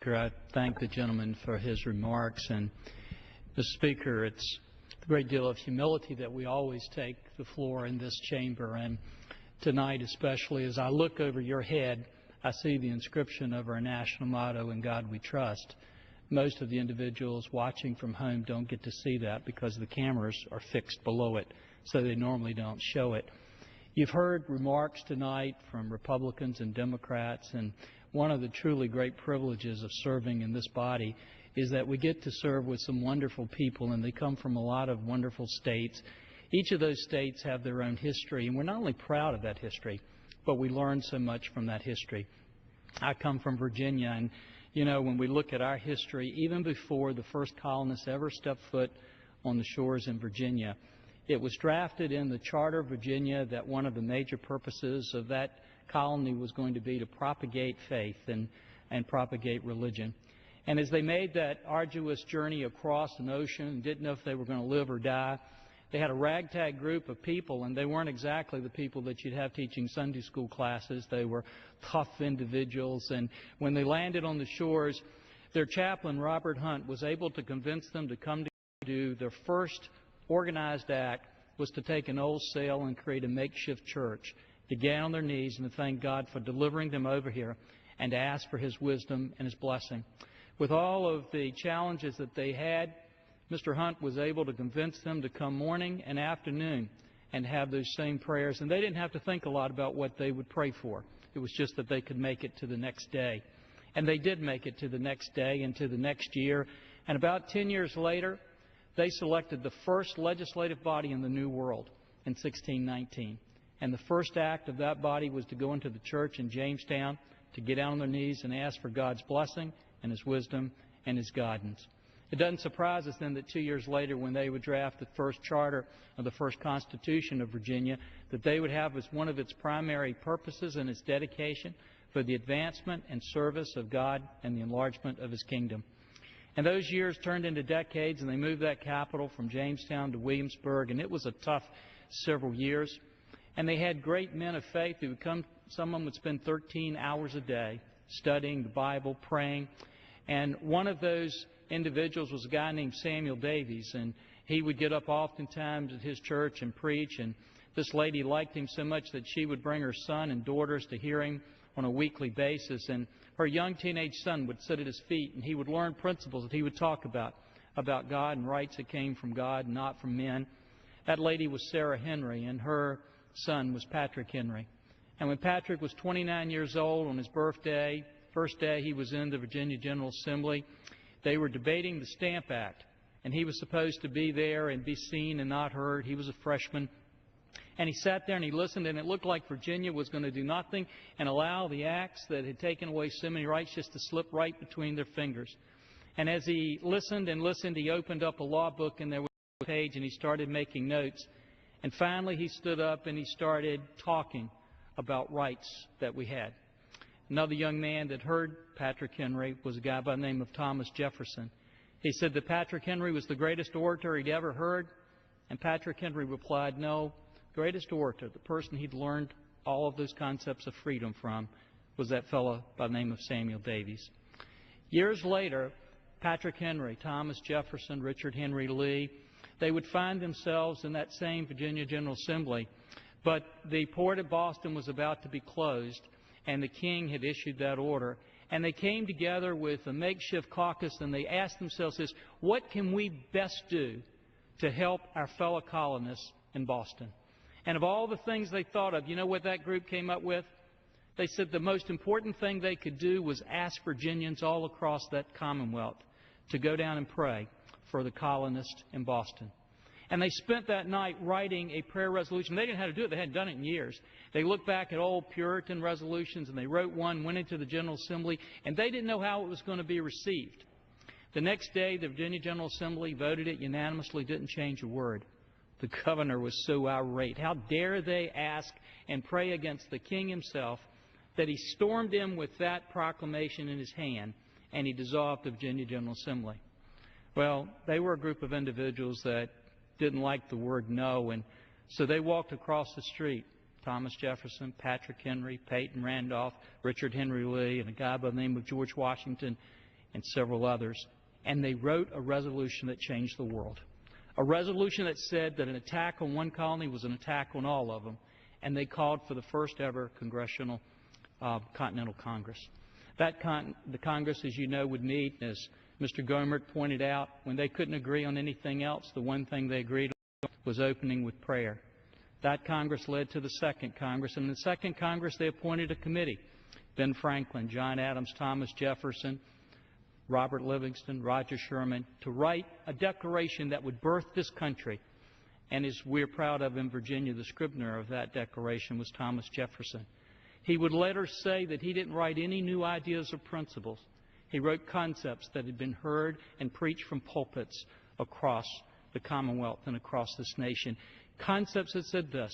Speaker. I thank the gentleman for his remarks. And, Mr. Speaker, it's a great deal of humility that we always take the floor in this chamber. And tonight, especially, as I look over your head, I see the inscription of our national motto, "In God We Trust." Most of the individuals watching from home don't get to see that because the cameras are fixed below it, so they normally don't show it. You've heard remarks tonight from Republicans and Democrats, and one of the truly great privileges of serving in this body is that we get to serve with some wonderful people, and they come from a lot of wonderful states. Each of those states have their own history, and we're not only proud of that history, but we learn so much from that history. I come from Virginia, and you know, when we look at our history, even before the first colonists ever stepped foot on the shores in Virginia, it was drafted in the Charter of Virginia that one of the major purposes of that colony was going to be to propagate faith and propagate religion. And as they made that arduous journey across an ocean and didn't know if they were going to live or die, they had a ragtag group of people, and they weren't exactly the people that you'd have teaching Sunday school classes. They were tough individuals, and when they landed on the shores, their chaplain, Robert Hunt, was able to convince them to come to their first organized act was to take an old sail and create a makeshift church, to get on their knees and to thank God for delivering them over here and to ask for His wisdom and His blessing. With all of the challenges that they had, Mr. Hunt was able to convince them to come morning and afternoon and have those same prayers. And they didn't have to think a lot about what they would pray for. It was just that they could make it to the next day. And they did make it to the next day and to the next year. And about 10 years later, they selected the first legislative body in the New World in 1619. And the first act of that body was to go into the church in Jamestown to get down on their knees and ask for God's blessing and His wisdom and His guidance. It doesn't surprise us then that 2 years later, when they would draft the first charter of the first Constitution of Virginia, that they would have as one of its primary purposes and its dedication for the advancement and service of God and the enlargement of His kingdom. And those years turned into decades, and they moved that capital from Jamestown to Williamsburg, and it was a tough several years. And they had great men of faith who would come. Some of them would spend 13 hours a day studying the Bible, praying. And one of those individuals was a guy named Samuel Davies, and he would get up oftentimes at his church and preach. And this lady liked him so much that she would bring her son and daughters to hear him on a weekly basis. And her young teenage son would sit at his feet, and he would learn principles that he would talk about God and rights that came from God, not from men. That lady was Sarah Henry, and her son was Patrick Henry. And when Patrick was 29 years old on his birthday, first day he was in the Virginia General Assembly, they were debating the Stamp Act, and he was supposed to be there and be seen and not heard. He was a freshman. And he sat there and he listened, and it looked like Virginia was going to do nothing and allow the acts that had taken away so many rights just to slip right between their fingers. And as he listened and listened, he opened up a law book, and there was a page, and he started making notes. And finally he stood up and he started talking about rights that we had. Another young man that heard Patrick Henry was a guy by the name of Thomas Jefferson. He said that Patrick Henry was the greatest orator he'd ever heard. And Patrick Henry replied, no, the greatest orator, the person he'd learned all of those concepts of freedom from, was that fellow by the name of Samuel Davies. Years later, Patrick Henry, Thomas Jefferson, Richard Henry Lee, they would find themselves in that same Virginia General Assembly. But the port at Boston was about to be closed, and the king had issued that order. And they came together with a makeshift caucus, and they asked themselves this: what can we best do to help our fellow colonists in Boston? And of all the things they thought of, you know what that group came up with? They said the most important thing they could do was ask Virginians all across that Commonwealth to go down and pray for the colonists in Boston. And they spent that night writing a prayer resolution. They didn't know how to do it. They hadn't done it in years. They looked back at old Puritan resolutions, and they wrote one, went into the General Assembly, and they didn't know how it was going to be received. The next day, the Virginia General Assembly voted it unanimously, didn't change a word. The governor was so irate. How dare they ask and pray against the king himself, that he stormed in with that proclamation in his hand, and he dissolved the Virginia General Assembly. Well, they were a group of individuals that didn't like the word no, and so they walked across the street. Thomas Jefferson, Patrick Henry, Peyton Randolph, Richard Henry Lee, and a guy by the name of George Washington. and several others, and they wrote a resolution that changed the world. A resolution that said that an attack on one colony was an attack on all of them, and they called for the first ever Congressional Continental Congress. The Congress, as you know, would meet, as Mr. Gohmert pointed out, when they couldn't agree on anything else, the one thing they agreed on was opening with prayer. That Congress led to the Second Congress, and in the Second Congress they appointed a committee. Ben Franklin, John Adams, Thomas Jefferson, Robert Livingston, Roger Sherman, to write a declaration that would birth this country. And as we're proud of in Virginia, the scrivener of that declaration was Thomas Jefferson. He would later say that he didn't write any new ideas or principles. He wrote concepts that had been heard and preached from pulpits across the Commonwealth and across this nation. Concepts that said this: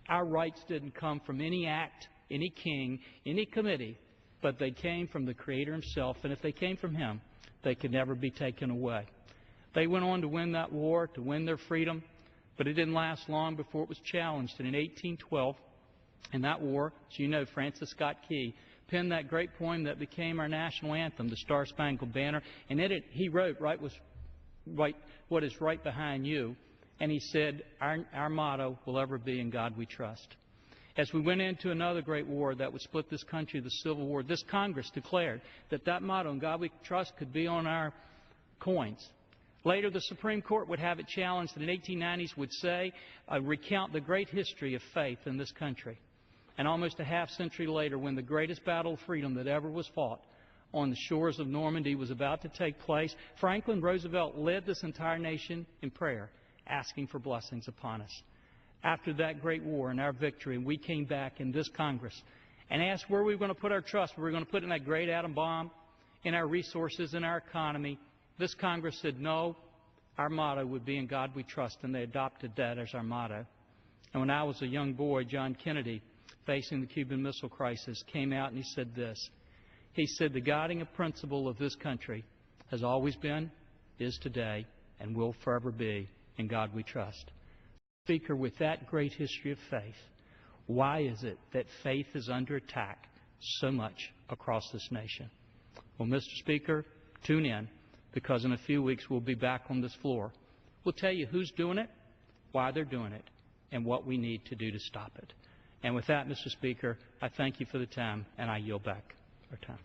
our rights didn't come from any act, any king, any committee, but they came from the Creator Himself, and if they came from Him, they could never be taken away. They went on to win that war, to win their freedom, but it didn't last long before it was challenged. And in 1812, in that war, as you know, Francis Scott Key penned that great poem that became our national anthem, the Star-Spangled Banner, and in it he wrote what is right behind you, and he said, our motto will ever be, "In God we trust." As we went into another great war that would split this country, the Civil War, this Congress declared that that motto, "In God we trust," could be on our coins. Later, the Supreme Court would have it challenged, and in the 1890s would say, recount the great history of faith in this country. And almost a half-century later, when the greatest battle of freedom that ever was fought on the shores of Normandy was about to take place, Franklin Roosevelt led this entire nation in prayer, asking for blessings upon us. After that great war and our victory, we came back in this Congress and asked where we were going to put our trust. Were we going to put it in that great atom bomb, in our resources, in our economy? This Congress said no. Our motto would be, "In God we trust," and they adopted that as our motto. And when I was a young boy, John Kennedy, facing the Cuban Missile Crisis, came out and he said this. He said, "The guiding principle of this country has always been, is today, and will forever be, in God we trust." Speaker, with that great history of faith, why is it that faith is under attack so much across this nation? Well, Mr. Speaker, tune in, because in a few weeks we'll be back on this floor. We'll tell you who's doing it, why they're doing it, and what we need to do to stop it. And with that, Mr. Speaker, I thank you for the time, and I yield back our time.